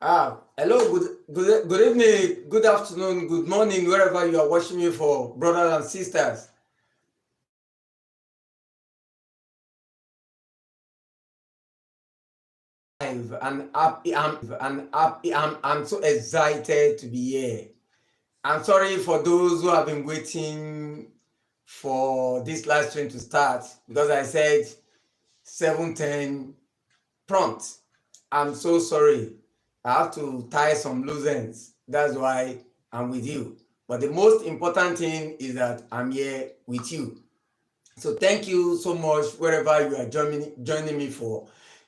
Hello, good evening, good afternoon, good morning, wherever you are watching me for, brothers and sisters. I'm so excited to be here. I'm sorry for those who have been waiting for this live stream to start because I said 7:10 prompt. I'm so sorry. I have to tie some loose ends. That's why I'm with you. But the most important thing is that I'm here with you. So thank you so much wherever you are joining me for.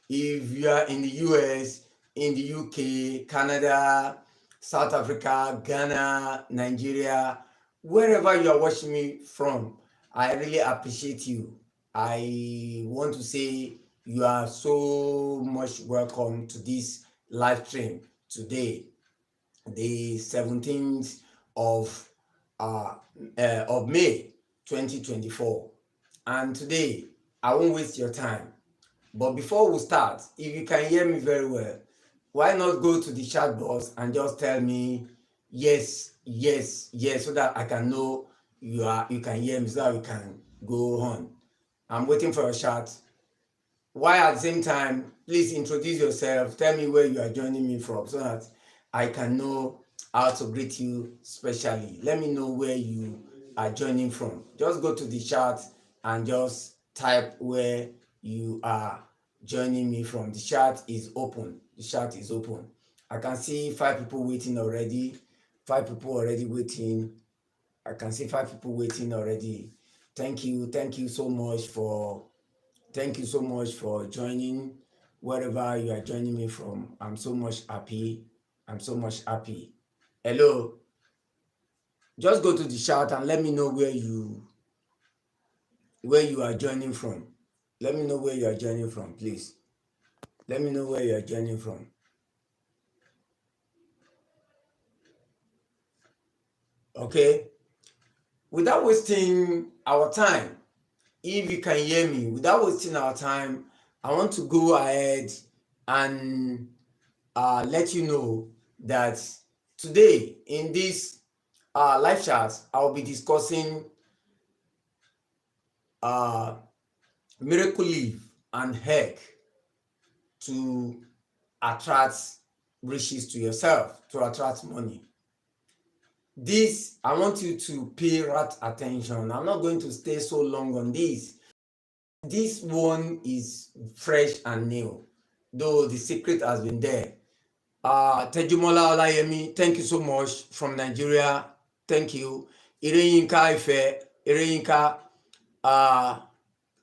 If you are in the US, in the UK, Canada, South Africa, Ghana, Nigeria, wherever you are watching me from, I really appreciate you. I want to say you are so much welcome to this live stream today, the 17th of uh, of May 2024. And today, I won't waste your time. But before we start, if you can hear me very well, why not go to the chat box and just tell me yes, yes, yes, so that I can know you can hear me, so that we can go on. I'm waiting for a chat. While at the same time, please introduce yourself. Tell me where you are joining me from, so that I can know how to greet you specially. Let me know where you are joining from. Just go to the chat and just type where you are joining me from. The chat is open. The chat is open. I can see 5 people waiting already. 5 people already waiting. I can see 5 people waiting already. Thank you. Thank you so much for joining wherever you are joining me from. I'm so much happy. I'm so much happy. Hello. Just go to the chat and let me know where you are joining from. Let me know where you are joining from, please. Let me know where you are joining from. Okay. Without wasting our time, if you can hear me, without wasting our time, I want to go ahead and let you know that today in this live chat, I'll be discussing miracle leaf and egg to attract riches to yourself, to attract money. This, I want you to pay rapt attention. I'm not going to stay so long on this. This one is fresh and new, though the secret has been there. Tejumola Olayemi, thank you so much from Nigeria. Thank you. Ireyinka Ife, Ireyinka,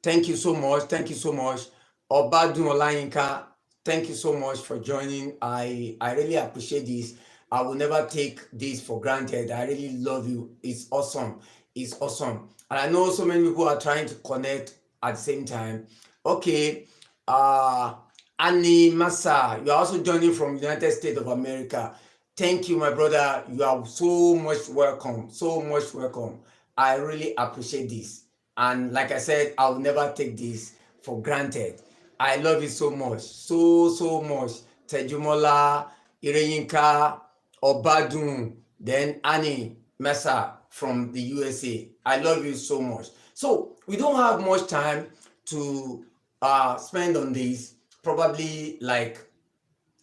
thank you so much. Thank you so much. Obadun Olayinka, thank you so much for joining. I really appreciate this. I will never take this for granted. I really love you. It's awesome. It's awesome. And I know so many people are trying to connect at the same time. Okay. Annie Massa, you are also joining from United States of America. Thank you, my brother. You are so much welcome. So much welcome. I really appreciate this. And like I said, I will never take this for granted. I love you so much. So much. Tejumola, Ireyinka, Obadun, then Annie Messa from the USA. I love you so much. So we don't have much time to spend on this, probably like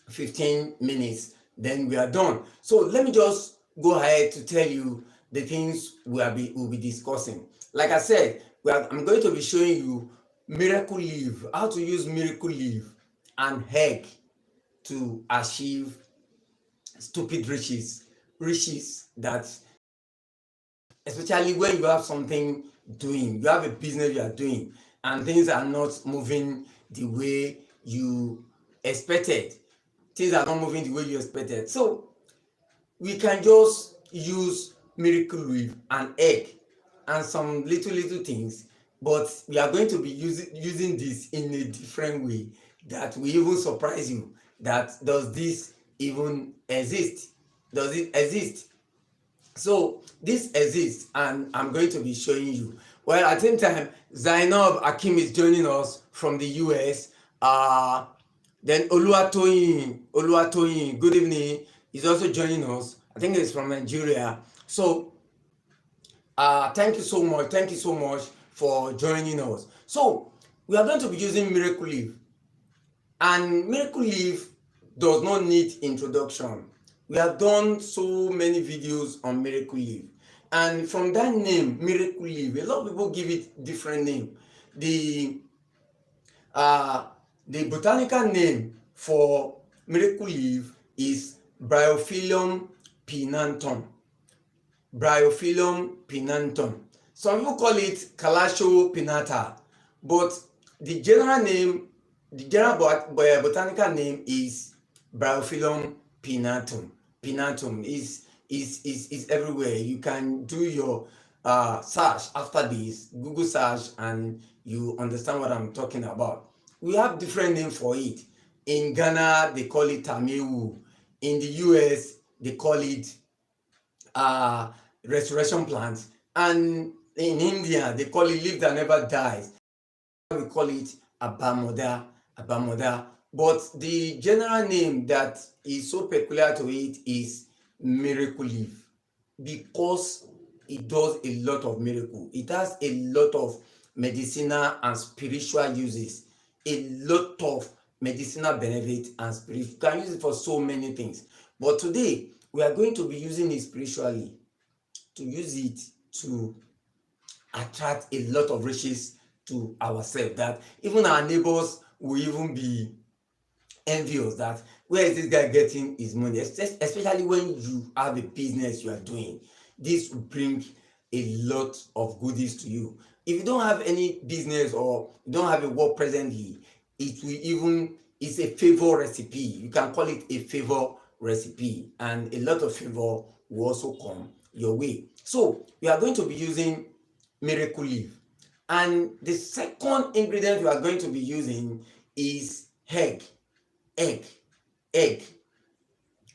15 minutes, then we are done. So let me just go ahead to tell you the things we'll be discussing. Like I said, I'm going to be showing you miracle leaf, how to use miracle leaf and egg to achieve stupid riches that, especially when you have something doing, you have a business you are doing, and things are not moving the way you expected. Things are not moving the way you expected. So we can just use miracle leaf and egg and some little things, but we are going to be using this in a different way that will even surprise you. That does this even exist? Does it exist? So this exists, and I'm going to be showing you. Well, at the same time, Zainab Akim is joining us from the US. Then Oluwatoyin, good evening. He's also joining us. I think he's from Nigeria. So thank you so much. Thank you so much for joining us. So we are going to be using miracle leaf, and miracle leaf does not need introduction. We have done so many videos on miracle leaf, and from that name, miracle leaf, a lot of people give it different name. The uh, the botanical name for miracle leaf is Bryophyllum pinnantum. Bryophyllum pinnantum. Some people call it Calasio pinnata, but the general name, the general botanical name is Bryophyllum pinnatum. Pinnatum is everywhere. You can do your search after this, Google search, and you understand what I'm talking about. We have different names for it. In Ghana, they call it Tamewu. In the US, they call it uh, restoration plants, and in India they call it leaf that never dies. We call it abamoda. But the general name that is so peculiar to it is miracle leaf, because it does a lot of miracle. It has a lot of medicinal and spiritual uses, a lot of medicinal benefit and spirit. You can use it for so many things, but today we are going to be using it spiritually, to use it to attract a lot of riches to ourselves, that even our neighbors will even be envious, that where is this guy getting his money, especially when you have a business you are doing. This will bring a lot of goodies to you. If you don't have any business or you don't have a work presently, it will even, it's a favor recipe. You can call it a favor recipe, and a lot of favor will also come your way. So we are going to be using miracle leaf, and the second ingredient we are going to be using is egg. egg egg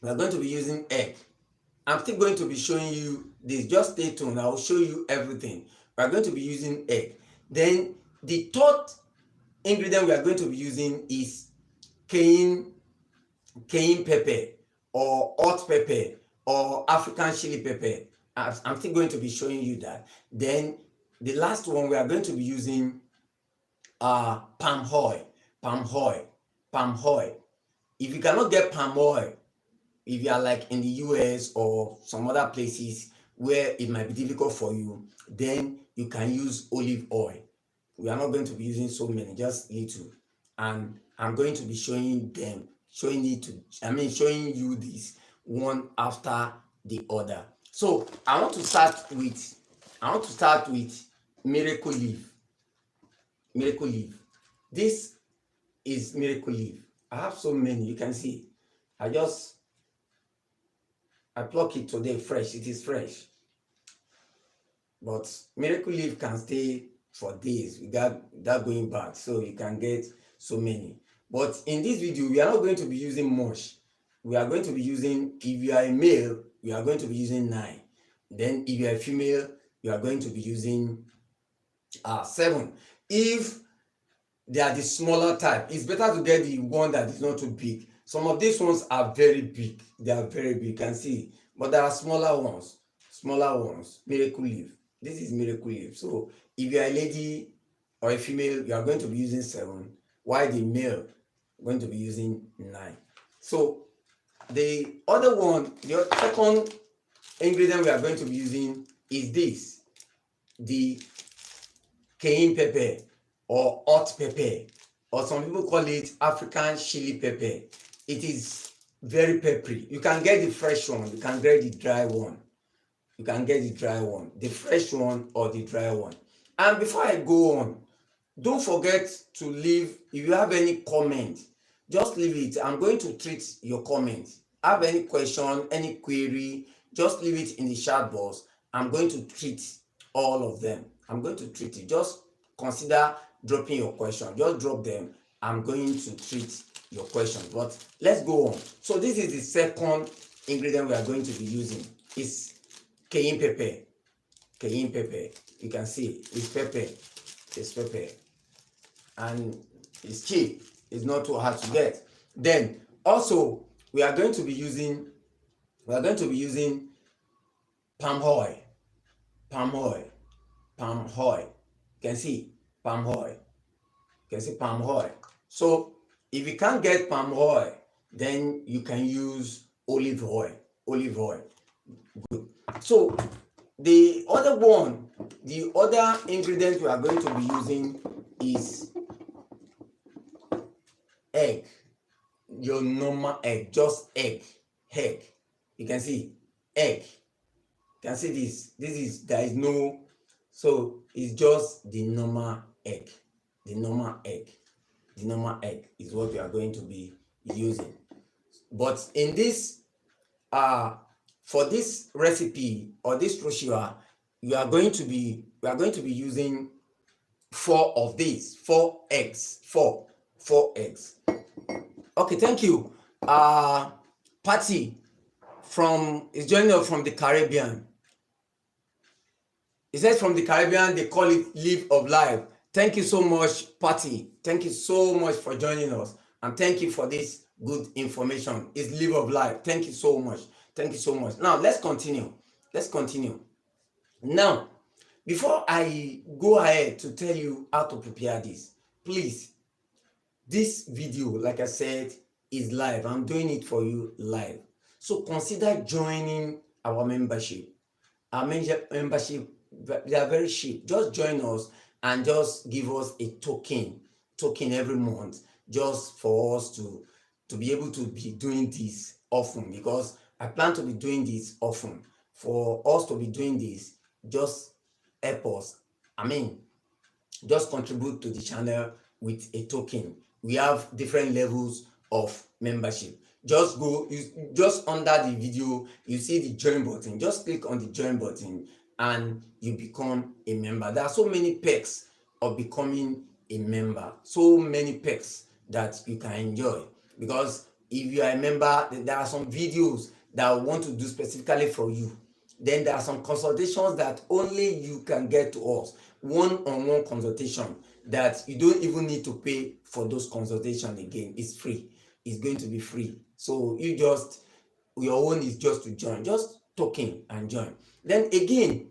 We are going to be using egg. I'm still going to be showing you this. Just stay tuned. I will show you everything. We are going to be using egg. Then the third ingredient we are going to be using is cayenne pepper, or hot pepper, or African chili pepper. I'm still going to be showing you that. Then the last one, we are going to be using palm oil. Palm oil. If you cannot get palm oil, if you are like in the US or some other places where it might be difficult for you, then you can use olive oil. We are not going to be using so many, just little. And I'm going to be showing you this one after the other. So I want to start with miracle leaf. This is miracle leaf. I have so many, you can see. I pluck it today fresh. It is fresh. But miracle leaf can stay for days without going bad. So you can get so many. But in this video, we are not going to be using much. We are going to be using, if you are a male, we are going to be using 9. Then if you are a female, you are going to be using 7. If they are the smaller type, it's better to get the one that is not too big. Some of these ones are very big. They are very big, you can see. But there are smaller ones. Miracle leaf. This is miracle leaf. So if you are a lady or a female, you are going to be using 7, while the male going to be using 9. So the other one, the second ingredient we are going to be using is this, the cayenne pepper, or hot pepper, or some people call it African chili pepper. It is very peppery. You can get the fresh one, you can get the dry one. The fresh one or the dry one. And before I go on, don't forget to leave, if you have any comment, just leave it. I'm going to treat your comments. Have any question, any query, just leave it in the chat box. I'm going to treat all of them. I'm going to treat it. Just consider dropping your question. Just drop them. I'm going to treat your question. But let's go on. So this is the second ingredient we are going to be using. It's cayenne pepper. You can see it's pepper. And it's cheap. It's not too hard to get. Then also we are going to be using palm oil, palm oil, palm oil. You can see palm oil. You can see palm oil. So if you can't get palm oil, then you can use olive oil. Olive oil. Good. So the other ingredient we are going to be using is egg. Your normal egg, just egg. Egg. You can see egg. You can see this. There is no, so it's just the normal egg. The normal egg. The normal egg is what we are going to be using. But in this for this recipe or this brochure, we are going to be using 4 eggs. Four eggs. Okay, thank you. Patty is joining us from the Caribbean. It says from the Caribbean they call it leaf of life. Thank you so much, Patty. Thank you so much for joining us, and thank you for this good information. It's leaf of life. Thank you so much. Thank you so much. Now let's continue. Now, before I go ahead to tell you how to prepare this, please, this video, like I said, is live. I'm doing it for you live. So consider joining our membership. Our membership, they are very cheap. Just join us and just give us a token every month, just for us to be able to be doing this often, because I plan to be doing this often. For us to be doing this, just help us. Just contribute to the channel with a token. We have different levels of membership. Just under the video, you see the join button. Just click on the join button and you become a member. There are so many perks of becoming a member, so many perks that you can enjoy, because if you are a member, there are some videos that I want to do specifically for you. Then there are some consultations that only you can get to us, one-on-one consultation, that you don't even need to pay for those consultations again. It's free. It's going to be free. So your own is just to join, just token and join. Then again,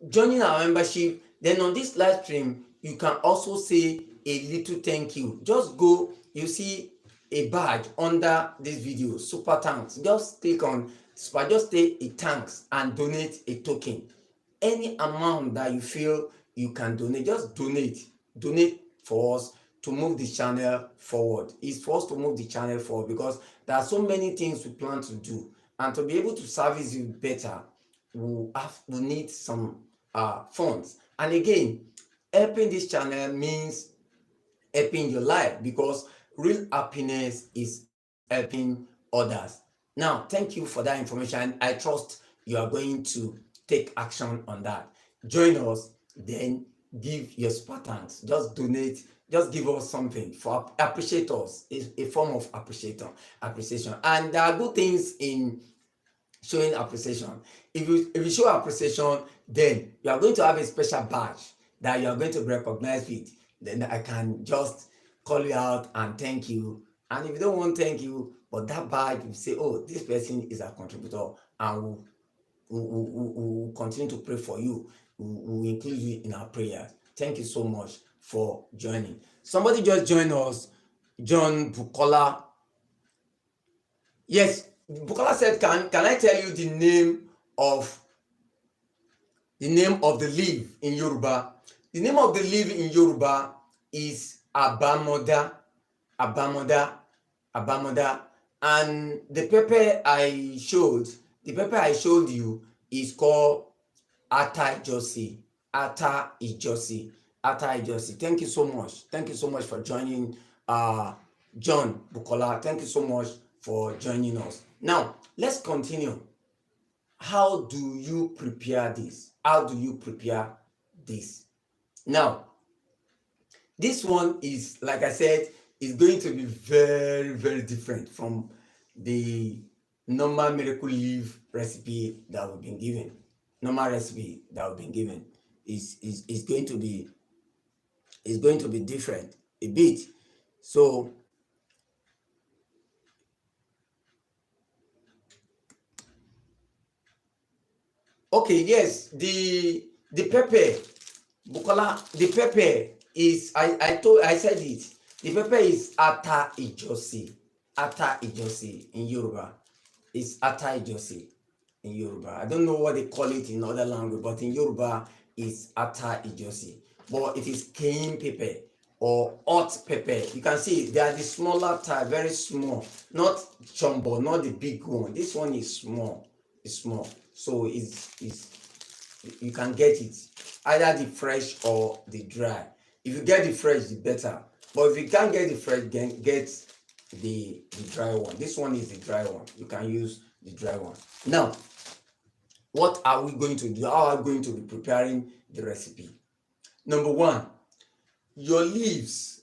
joining our membership, then on this live stream, you can also say a little thank you. Just go, you see a badge under this video, super thanks. Just click on super, just say a thanks and donate a token. Any amount that you feel you can donate, just donate for us to move the channel forward. It's for us to move the channel forward, because there are so many things we plan to do, and to be able to service you better, we need some funds. And again, helping this channel means helping your life, because real happiness is helping others. Now, thank you for that information. I trust you are going to take action on that. Join us, then give your super thanks. Just donate, just give us something for appreciate us. It's a form of appreciation. And there are good things in showing appreciation. If you show appreciation, then you are going to have a special badge that you are going to be recognized with. Then I can just call you out and thank you. And if you don't want thank you, but that badge, you say, oh, this person is a contributor, and we'll continue to pray for you. We'll include you in our prayers. Thank you so much for joining. Somebody just joined us, John Bukola. Yes, Bukola said, can I tell you the name of the leaf in Yoruba? The name of the leaf in Yoruba is Abamoda. And the pepper I showed you is called Ata Ijosi. Thank you so much for joining, John Bukola. Thank you so much for joining us. Now, let's continue. How do you prepare this? Now, this one is, like I said, is going to be very, very different from the normal miracle leaf recipe that we've been given. Is going to be different a bit. So Okay, yes, the pepper, Bukola, the pepper is I said it. The pepper is ata ijosi. Ata ijosi in Yoruba. It's ata ijosi in Yoruba. I don't know what they call it in other language, but in Yoruba it's ata ijosi. But it is cayenne pepper or hot pepper. You can see they are the smaller type, very small. Not jumbo, not the big one. This one is small. It's small. So it's you can get it either the fresh or the dry. If you get the fresh, the better. But if you can't get the fresh, then get the dry one. This one is the dry one. You can use the dry one. Now, what are we going to do? How are we going to be preparing the recipe? Number one, your leaves,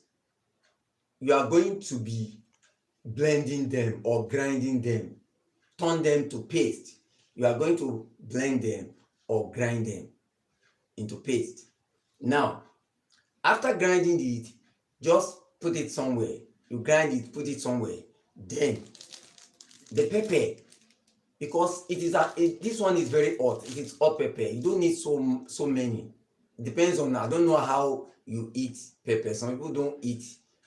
you are going to be blending them or grinding them, turn them to paste. You are going to blend them or grind them into paste. Now, after grinding it, just put it somewhere. You grind it, put it somewhere. Then the pepper, because this one is very hot. It is hot pepper. You don't need so many. It depends on, I don't know how you eat pepper. Some people don't eat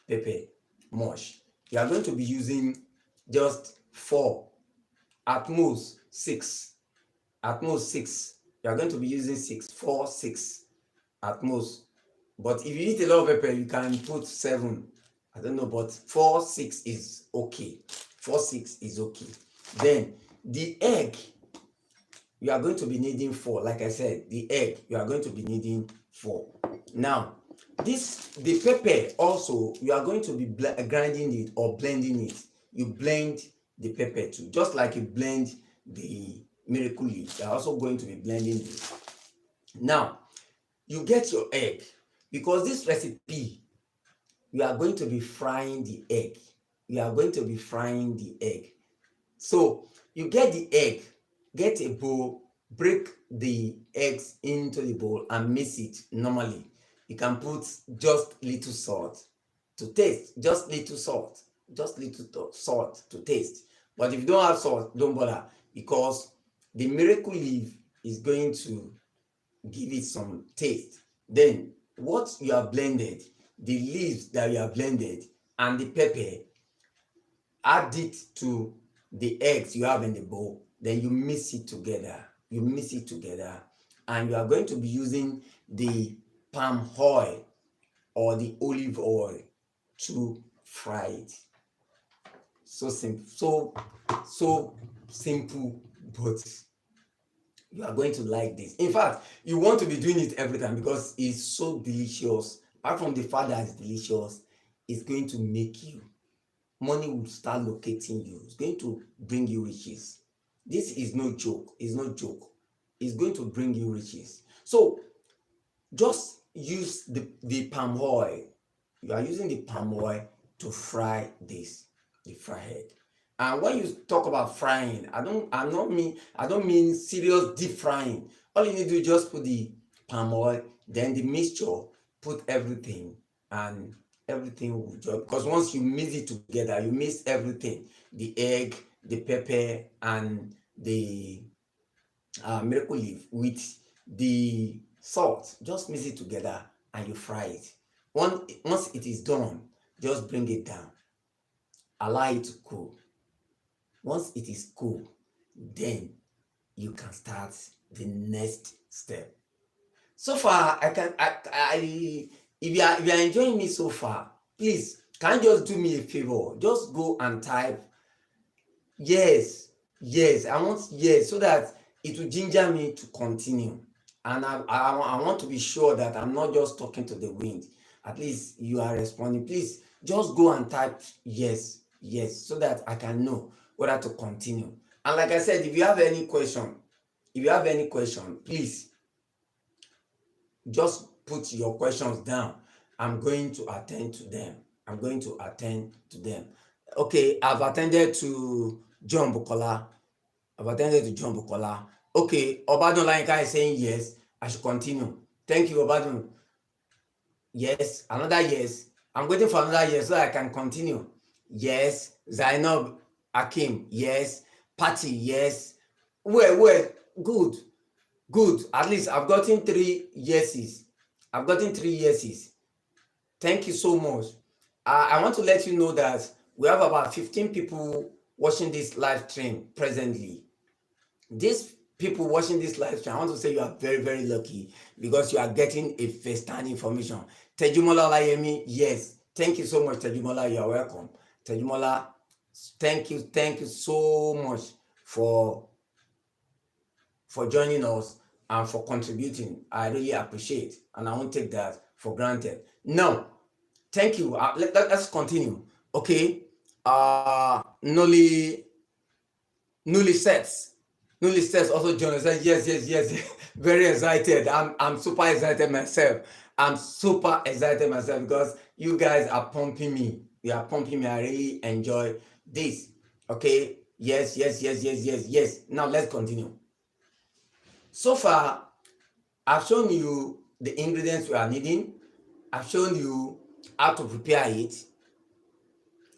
pepper much. You are going to be using just 4, at most 6. At most 6. You are going to be using 6, 4, 6 at most. But if you eat a lot of pepper, you can put 7. I don't know, but 4, 6 is okay. 4, 6 is okay. Then the egg, you are going to be needing 4. Like I said, the egg, you are going to be needing 4. Now, the pepper also, you are going to be grinding it or blending it. You blend the pepper too, just like you blend the miracle leaf. You are also going to be blending this. Now, you get your egg, because this recipe, you are going to be frying the egg. You are going to be frying the egg. So you get the egg, get a bowl, break the eggs into the bowl and mix it normally. You can put just little salt to taste, just little salt to taste. But if you don't have salt, don't bother, because the miracle leaf is going to give it some taste. Then what you have blended, the leaves that you have blended and the pepper, add it to the eggs you have in the bowl. Then you mix it together. And you are going to be using the palm oil or the olive oil to fry it. So simple, so simple, but you are going to like this. In fact, you want to be doing it every time because it's so delicious. Apart from the fact that it's delicious, it's going to make you, money will start locating you. It's going to bring you riches. This is no joke. It's no joke. It's going to bring you riches. So just use the palm oil. You are using the palm oil to fry this, the fried egg. And when you talk about frying, I don't mean serious deep frying. All you need to do is just put the palm oil, then the mixture, put everything, and everything will just, because once you mix it together, you mix everything, the egg, the pepper, and the miracle leaf with the salt. Just mix it together and you fry it. Once it is done, just bring it down, allow it to cool. Once it is cool, then you can start the next step. So far, if you are enjoying me so far, please, can you just do me a favor? Just go and type yes, I want yes, so that it will ginger me to continue. And I want to be sure that I'm not just talking to the wind. At least you are responding. Please just go and type yes, so that I can know whether to continue. And like I said, if you have any question, please just put your questions down. I'm going to attend to them. Okay, I've attended to John Bukola. Okay, Obadun Lainka is saying yes, I should continue. Thank you, Obadun. Yes, another yes. I'm waiting for another yes so I can continue. Yes, Zainab Akim, yes. Patty, yes. Well, good. Good. At least I've gotten 3 yeses. I've gotten 3 yeses. Thank you so much. I want to let you know that we have about 15 people watching this live stream presently. These people watching this live stream, I want to say you are very, very lucky because you are getting a first-hand information. Tejumola Olayemi, yes. Thank you so much, Tejumola. You are welcome. Tejumola, thank you so much for joining us and for contributing. I really appreciate, and I won't take that for granted. Now, thank you. Let's continue. Okay. Nolly sets. Newly sets also joined us. Yes. Very excited. I'm super excited myself. I'm super excited myself because you guys are pumping me. You are pumping me. I really enjoy this. Okay. Yes. Now let's continue. So far, I've shown you the ingredients we are needing. I've shown you how to prepare it.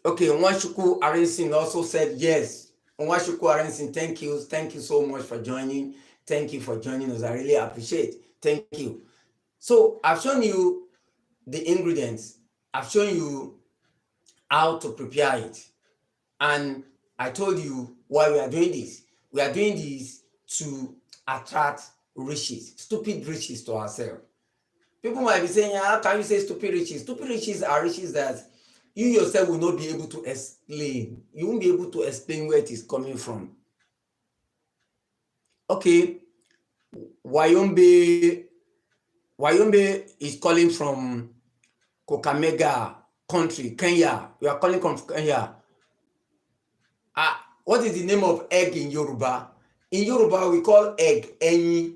Okay, Nwachukwu Arinsin also said yes. Nwachukwu Arinsin, thank you so much for joining. Thank you for joining us. I really appreciate. Thank you. So I've shown you the ingredients. I've shown you how to prepare it. And I told you why we are doing this. We are doing this to attract riches, stupid riches to ourselves. People might be saying, how can you say stupid riches? Stupid riches are riches that you yourself will not be able to explain. You won't be able to explain where it is coming from. Okay, Wayombe is calling from Kakamega country, Kenya. We are calling from Kenya. What is the name of egg in Yoruba? In Yoruba, we call egg ẹyin.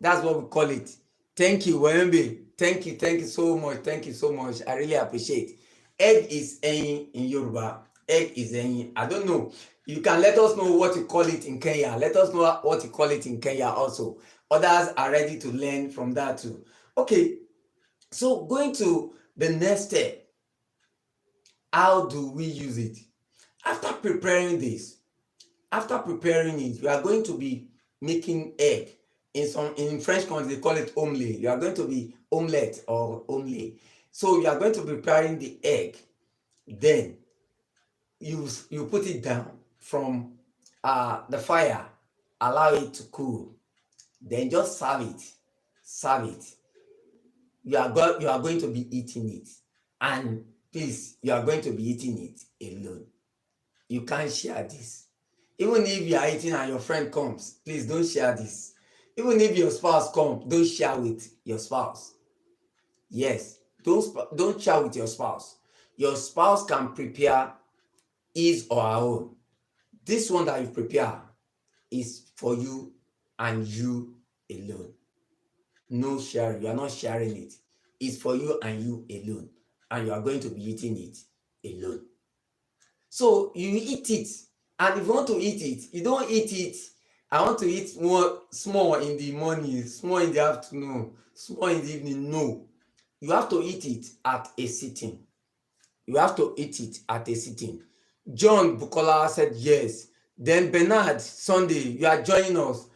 That's what we call it. Thank you, Wayombe. Thank you so much. Thank you so much. I really appreciate. Egg is ẹyin in Yoruba. Egg is ẹyin. I don't know. You can let us know what you call it in Kenya. Let us know what you call it in Kenya also. Others are ready to learn from that too. Okay, so going to the next step. How do we use it? After preparing this, we are going to be making egg. In French country, they call it omelette. You are going to be omelette or omelette. So you are going to be preparing the egg. Then you put it down from the fire. Allow it to cool. Then just serve it. You are going to be eating it. And please, you are going to be eating it alone. You can't share this. Even if you are eating and your friend comes, please don't share this. Even if your spouse comes, don't share with your spouse. Yes, don't share with your spouse. Your spouse can prepare his or her own. This one that you prepare is for you and you alone. No sharing. You are not sharing it. It's for you and you alone. And you are going to be eating it alone. So you eat it. And if you want to eat it, you don't eat it. I want to eat small in the morning, small in the afternoon, small in the evening. No. You have to eat it at a sitting. John Bukola said yes. Then Bernard Sunday, you are joining us.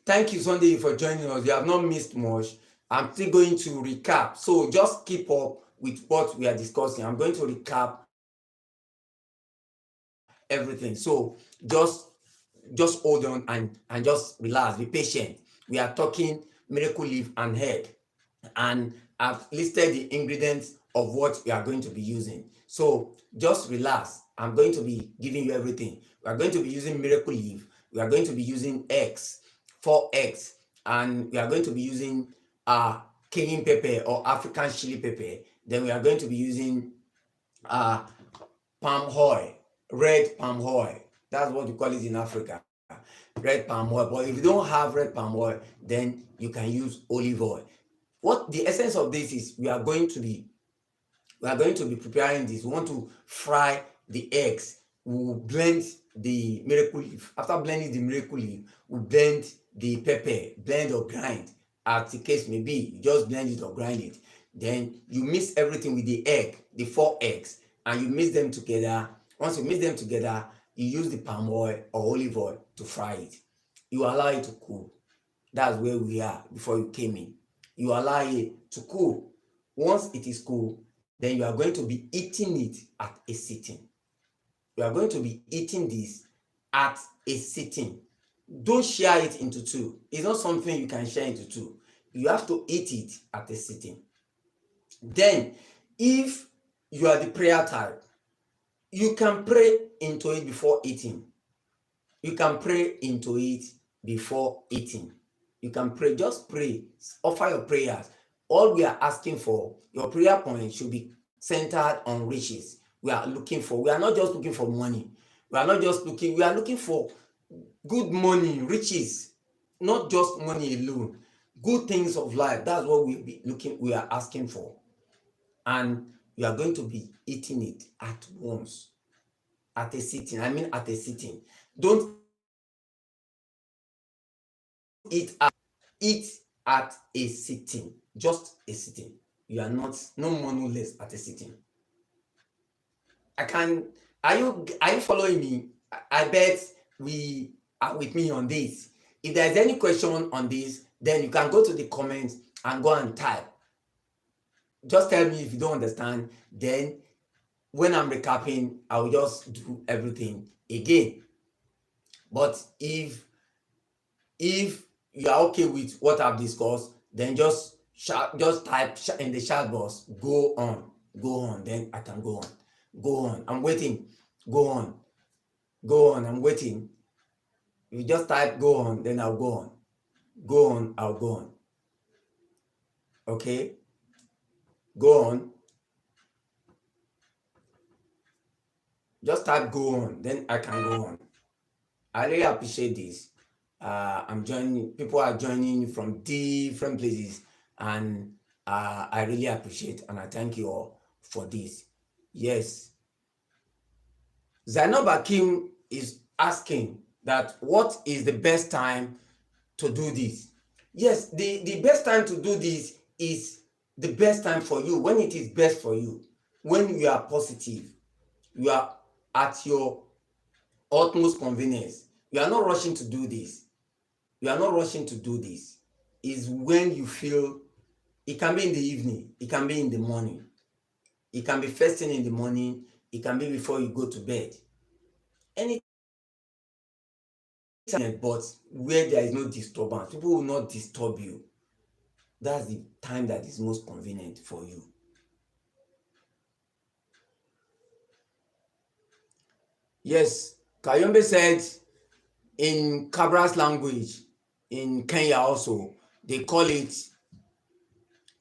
Thank you, Sunday, for joining us. You have not missed much. I'm still going to recap. So just keep up with what we are discussing. I'm going to recap everything. So just hold on and just relax, be patient. We are talking miracle leaf and herb, and I've listed the ingredients of what we are going to be using. So just relax. I'm going to be giving you everything. We are going to be using miracle leaf. We are going to be using eggs, 4 eggs, and we are going to be using cayenne pepper or African chili pepper. Then we are going to be using palm oil, red palm oil. That's what we call it in Africa, red palm oil. But if you don't have red palm oil, then you can use olive oil. What the essence of this is, we are going to be preparing this. We want to fry the eggs. We will blend the miracle leaf. After blending the miracle leaf, we blend the pepper, blend or grind, as the case may be. You just blend it or grind it. Then you mix everything with the egg, the 4 eggs, and you mix them together. Once you mix them together, you use the palm oil or olive oil to fry it. You allow it to cool. That's where we are before you came in. You allow it to cool. Once it is cool, then you are going to be eating it at a sitting. You are going to be eating this at a sitting. Don't share it into two. It's not something you can share into two. You have to eat it at a sitting. Then, if you are the prayer type, you can pray into it before eating. You can pray into it before eating. You can pray, just pray, offer your prayers. All we are asking for, your prayer point should be centered on riches. We are not just looking for money. We are looking for good money, riches, not just money alone. Good things of life. That's what we are asking for. And you are going to be eating it at once, at a sitting. At a sitting. Don't eat at a sitting, just a sitting. You are not, no more, no less, at a sitting. Are you following me? I bet we are with me on this. If there's any question on this, then you can go to the comments and go and type. Just tell me if you don't understand. Then when I'm recapping, I will just do everything again. But if you are okay with what I've discussed, then just type in the chat box, go on, then I can go on, I'm waiting, go on, I'm waiting. You just type go on, then I'll go on, I'll go on. Okay, go on, just type go on, then I can go on. I really appreciate this. People are joining from different places, and I really appreciate, and I thank you all for this. Yes. Zainab Akim is asking that what is the best time to do this? Yes, the best time to do this is the best time for you, when it is best for you, when you are positive, you are at your utmost convenience. You are not rushing to do this. Is when you feel. It can be in the evening, it can be in the morning, it can be first thing in the morning, it can be before you go to bed. Anytime, but where there is no disturbance, people will not disturb you. That's the time that is most convenient for you. Yes, Kayombe said in Kabra's language, in Kenya also, they call it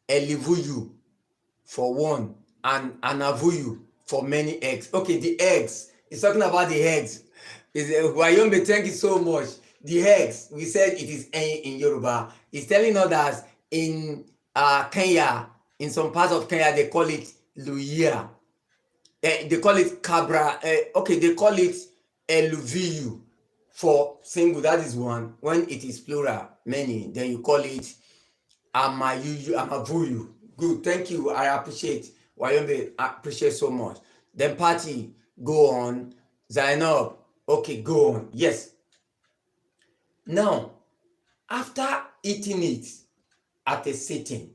Elivuyu for one and Anavuyu for many eggs. Okay, the eggs. He's talking about the eggs. Wayombe, thank you so much. The eggs, we said it is in Yoruba. He's telling us that in Kenya, in some parts of Kenya, they call it Luya. They call it Cabra. They call it Eluviyu for single. That is one. When it is plural, many, then you call it Amavuyu. Good, thank you. I appreciate. Wayombe, I appreciate so much. Then party, go on. Zainab, okay, go on. Yes. Now, after eating it at a sitting,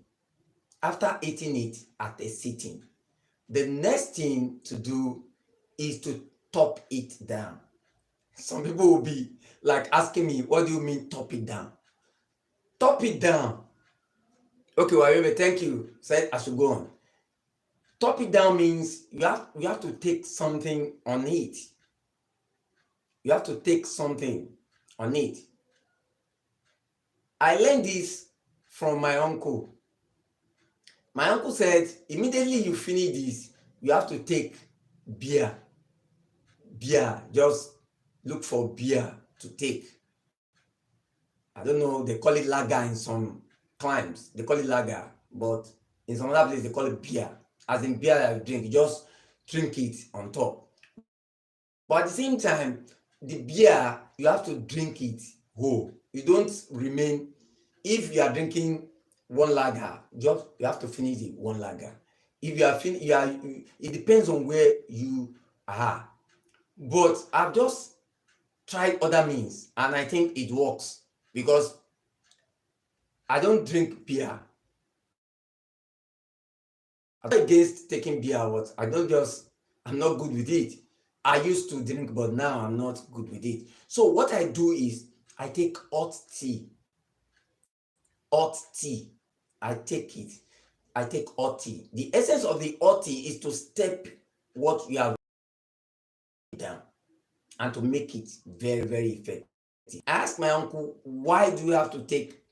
the next thing to do is to top it down. Some people will be like asking me, what do you mean top it down? Top it down. Okay, Wayombe, thank you. Said I should go on. Top it down means you have to take something on it. You have to take something on it. I learned this from my uncle. My uncle said, immediately you finish this, you have to take beer. Just look for beer to take. I don't know, they call it lager in some climes. They call it lager, but in some other places they call it beer. As in beer that you drink, you just drink it on top. But at the same time, the beer, you have to drink it whole. You don't remain. If you are drinking one lager, you have to finish the one lager. If you are it depends on where you are. But I've just tried other means and I think it works because I don't drink beer. I'm not against taking beer, but I'm not good with it. I used to drink, but now I'm not good with it. So what I do is I take hot tea. Hot tea. I take it. I take hot tea. The essence of the hot tea is to step what you have down and to make it very, very effective. I asked my uncle, why do you have to take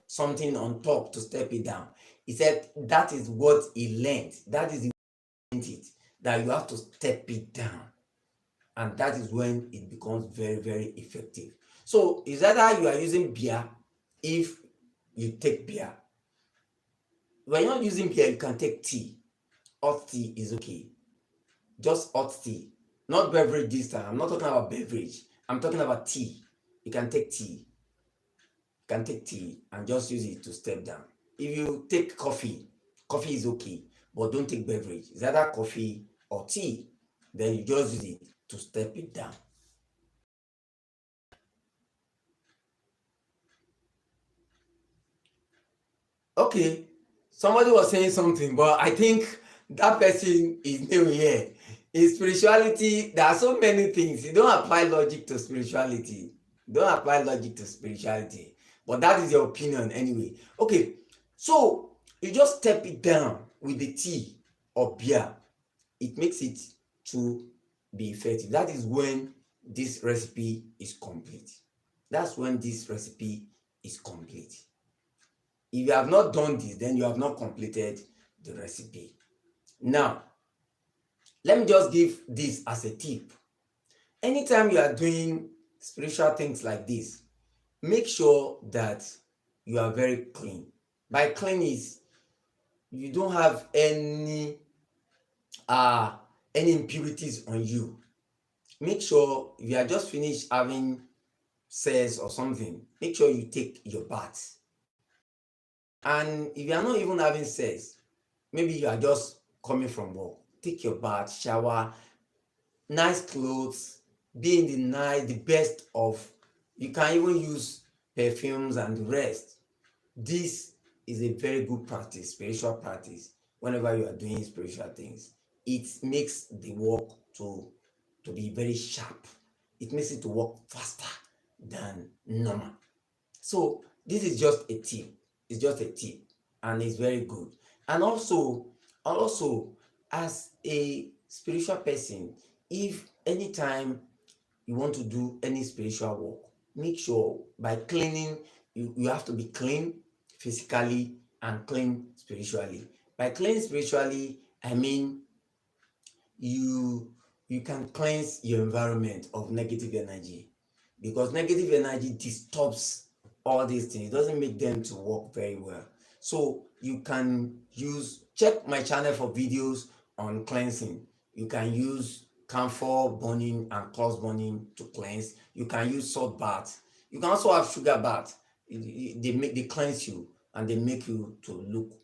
something on top to step it down? He said that is what he learned. That is it, that you have to step it down. And that is when it becomes very, very effective. So is either you are using beer if you take beer. When you're not using beer, you can take tea. Hot tea is okay. Just hot tea. Not beverage this time. I'm not talking about beverage. I'm talking about tea. You can take tea. You can take tea and just use it to step down. If you take coffee, coffee is okay, but don't take beverage. It's either coffee or tea. Then you just use it to step it down. Okay, somebody was saying something, but I think that person is new here. In spirituality, there are so many things. You don't apply logic to spirituality. Don't apply logic to spirituality. But that is your opinion anyway. Okay, so you just step it down with the tea or beer. It makes it to be effective. That is when this recipe is complete. That's when this recipe is complete. If you have not done this, then you have not completed the recipe. Now, let me just give this as a tip. Anytime you are doing spiritual things like this, make sure that you are very clean. By clean is you don't have any impurities on you. Make sure if you are just finished having sex or something, make sure you take your bath. And if you are not even having sex, maybe you are just coming from work, take your bath, shower, nice clothes, be in the night, the best of, you can even use perfumes and the rest. This is a very good practice, spiritual practice. Whenever you are doing spiritual things, it makes the work to be very sharp. It makes it to work faster than normal. So this is just a tip. It's just a tip, and it's very good. And also, as a spiritual person, if anytime you want to do any spiritual work, make sure by cleaning, you have to be clean physically and clean spiritually. By clean spiritually, I mean you you can cleanse your environment of negative energy, because negative energy disturbs all these things. It doesn't make them to work very well. So you can check my channel for videos on cleansing. You can use camphor burning and cloth burning to cleanse. You can use salt bath. You can also have sugar bath. They cleanse you and they make you to look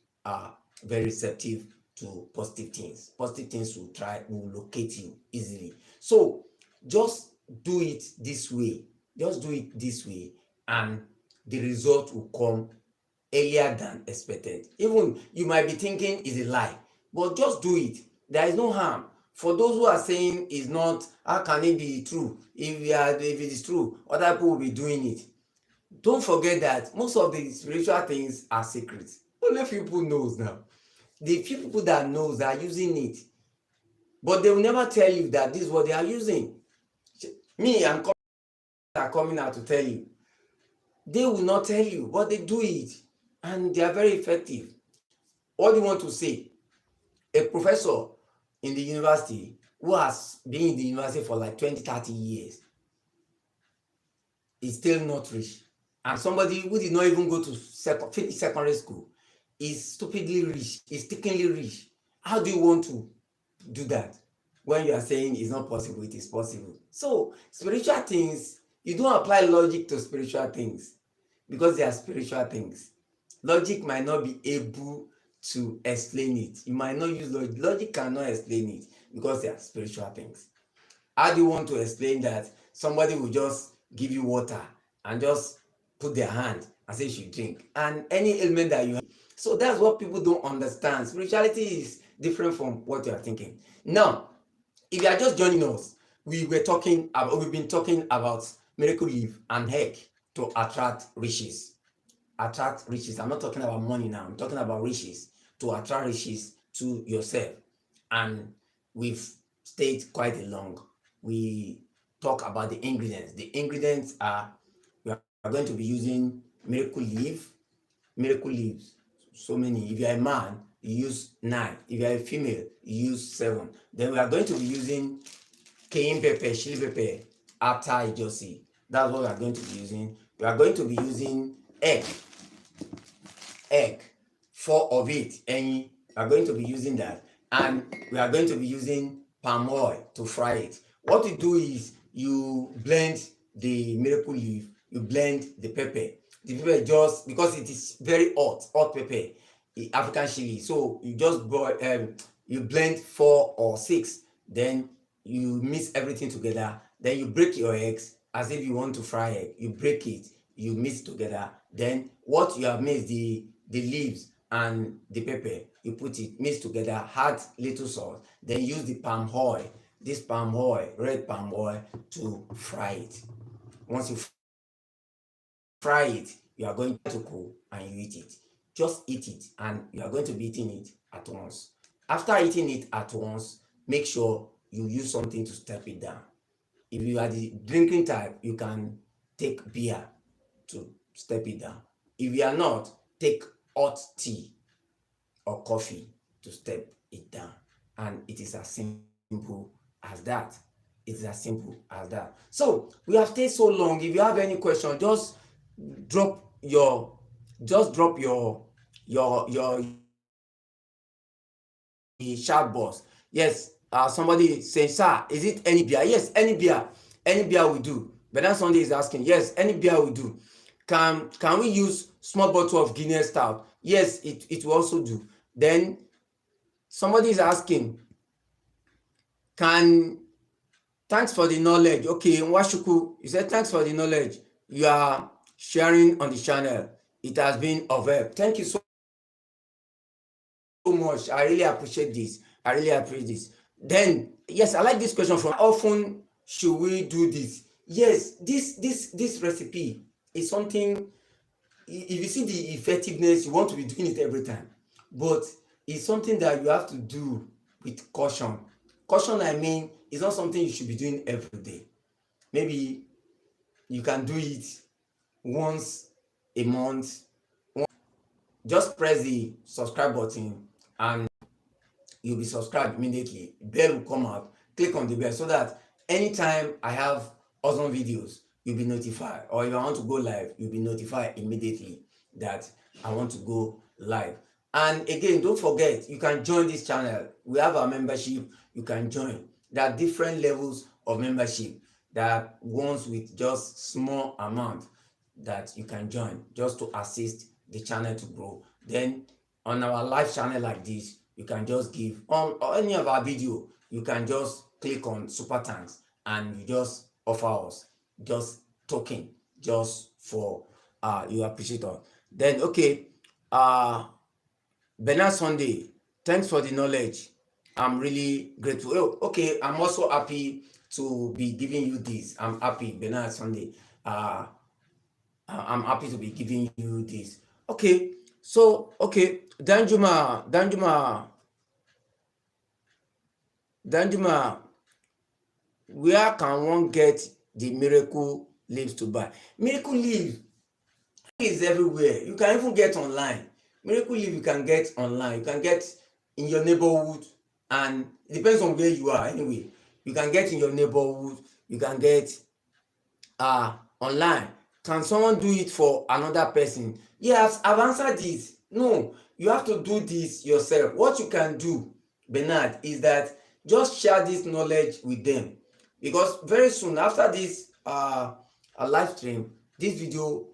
very receptive to positive things. Positive things will locate you easily. So just do it this way. Just do it this way, and the result will come earlier than expected. Even you might be thinking it's a lie, but just do it. There is no harm. For those who are saying it's not, how can it be true? If it is true, other people will be doing it. Don't forget that most of the spiritual things are secret. Only few people knows now. The few people that knows are using it, but they will never tell you that this is what they are using. Me and are coming out to tell you. They will not tell you, but they do it, and they are very effective. What do you want to say? A professor in the university who has been in the university for like 20, 30 years is still not rich. And somebody who did not even go to finish secondary school is stupidly rich, is stickingly rich. How do you want to do that when you are saying it's not possible? It is possible. So spiritual things, you don't apply logic to spiritual things because they are spiritual things. Logic might not be able to explain it. You might not use logic. Logic cannot explain it because they are spiritual things. How do you want to explain that somebody will just give you water and just put their hand and say you should drink, and any ailment that you have? So that's what people don't understand. Spirituality is different from what you are thinking. Now, if you are just joining us, we've been talking about miracle leaf and egg to attract riches. Attract riches. I'm not talking about money now. I'm talking about riches, to attract riches to yourself. And we've stayed quite a long. We talk about the ingredients. The ingredients are, we are going to be using miracle leaves. So many. If you are a man, you use 9. If you are a female, you use 7. Then we are going to be using cayenne pepper, chili pepper, after I just see. That's what we are going to be using. We are going to be using egg, 4 of it, and we are going to be using that. And we are going to be using palm oil to fry it. What you do is you blend the miracle leaf, you blend the pepper. The pepper, just because it is very hot pepper, African chili. So you just boil, you blend 4 or 6, then you mix everything together. Then you break your eggs as if you want to fry egg. You break it, you mix together. Then what you have mixed, the leaves and the pepper, you put it, mix together, add little salt, then use the palm oil, this palm oil, red palm oil, to fry it. Once you fry it, you are going to cool and you eat it. Just eat it, and you are going to be eating it at once. After eating it at once, make sure you use something to step it down. If you are the drinking type, you can take beer to step it down. If you are not, take hot tea or coffee to step it down. And it is as simple as that. It is as simple as that. So we have stayed so long. If you have any question, just drop your chat box. Yes, somebody saying, sir, is it any beer? Yes, any beer we do. But then Sunday is asking, yes, any beer we do. Can we use small bottle of Guinness stout? Yes, it will also do. Then somebody is asking, thanks for the knowledge. Okay, Nwashuku, you said thanks for the knowledge you are sharing on the channel. It has been of help. Thank you so much. I really appreciate this. Then, yes, I like this question from, how often should we do this? Yes, this recipe is something, if you see the effectiveness, you want to be doing it every time. But it's something that you have to do with caution. Caution, I mean, it's not something you should be doing every day. Maybe you can do it once a month. Just press the subscribe button and you'll be subscribed immediately. Bell will come out. Click on the bell so that anytime I have awesome videos, you'll be notified. Or if I want to go live, you'll be notified immediately that I want to go live. And again, don't forget, you can join this channel. We have our membership. You can join. There are different levels of membership. There are ones with just small amount that you can join just to assist the channel to grow. Then on our live channel like this, you can just give on any of our video, you can just click on super thanks and you just offer us just token just for you appreciate us. Then okay, Bernard Sunday, thanks for the knowledge. I'm really grateful. Oh, okay, I'm also happy to be giving you this. I'm happy, Bernard Sunday. I'm happy to be giving you this. Okay, so okay, Danjuma, where can one get the miracle leaves to buy? Miracle leaf is everywhere. You can even get online. Miracle leaf you can get online. You can get in your neighborhood, and it depends on where you are. Anyway, you can get in your neighborhood. You can get online. Can someone do it for another person? Yes, I've answered this. No, you have to do this yourself. What you can do, Bernard, is that just share this knowledge with them, because very soon after this live stream, this video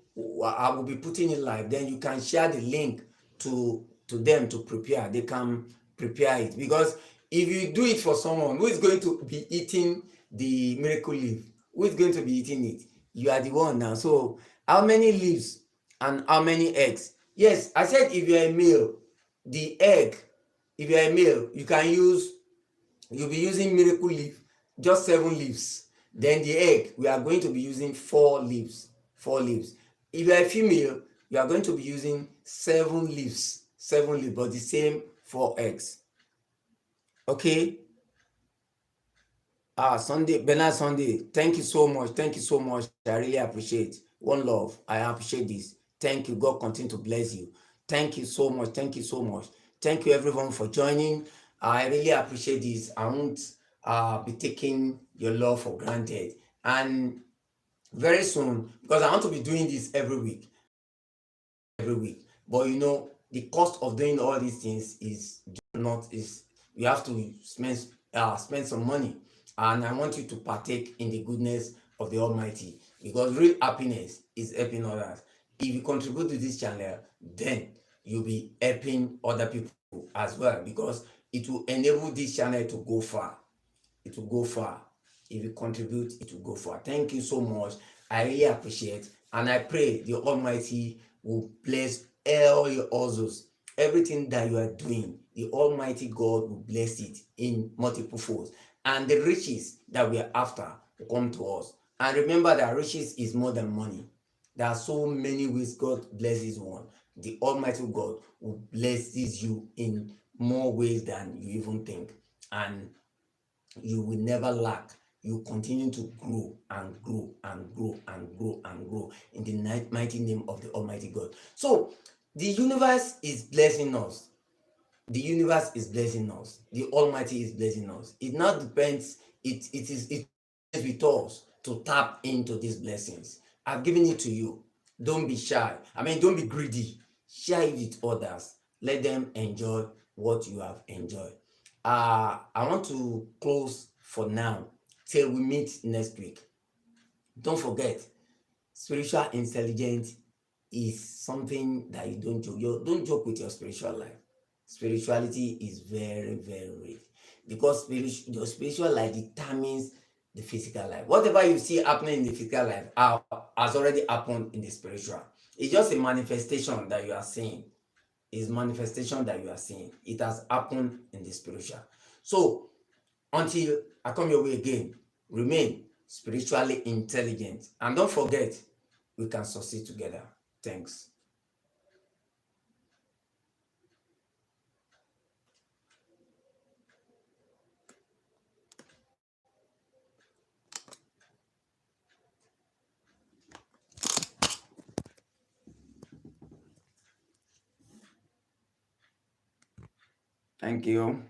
I will be putting it live. Then you can share the link to them to prepare. They can prepare it, because if you do it for someone who is going to be eating the miracle leaf, who is going to be eating it? You are the one now. So how many leaves and how many eggs? Yes, I said if you're a male, the egg, if you're a male, you'll be using miracle leaf, just 7 leaves. Then the egg, we are going to be using 4 leaves. 4 leaves. If you are a female, you are going to be using 7 leaves. 7 leaves, but the same 4 eggs. Okay. Sunday, Bernard Sunday, thank you so much. Thank you so much. I really appreciate. One love. I appreciate this. Thank you. God continue to bless you. Thank you so much. Thank you so much. Thank you everyone for joining. I really appreciate this. I won't be taking your love for granted. And very soon, because I want to be doing this every week. But the cost of doing all these things is not is you have to spend some money, and I want you to partake in the goodness of the Almighty, because real happiness is helping others. If you contribute to this channel, then you'll be helping other people as well, because it will enable this channel to go far. It will go far. If you contribute, it will go far. Thank you so much. I really appreciate, and I pray the Almighty will bless all your hustles. Everything that you are doing, the Almighty God will bless it in multiple folds. And the riches that we are after will come to us. And remember that riches is more than money. There are so many ways God blesses one. The Almighty God will blesses you in more ways than you even think. And you will never lack. You continue to grow and grow and grow and grow and grow in the mighty name of the Almighty God. So the universe is blessing us. The universe is blessing us. The Almighty is blessing us. It now depends. It is with us to tap into these blessings. I've given it to you. Don't be shy. Don't be greedy. Share it with others. Let them enjoy what you have enjoyed. I want to close for now till we meet next week. Don't forget, spiritual intelligence is something that you don't joke. Don't joke with your spiritual life. Spirituality is very, very rich, because your spiritual life determines the physical life. Whatever you see happening in the physical life has already happened in the spiritual. It's just a manifestation that you are seeing. It has happened in the spiritual. So until I come your way again, remain spiritually intelligent, and don't forget, we can succeed together. Thanks. Thank you.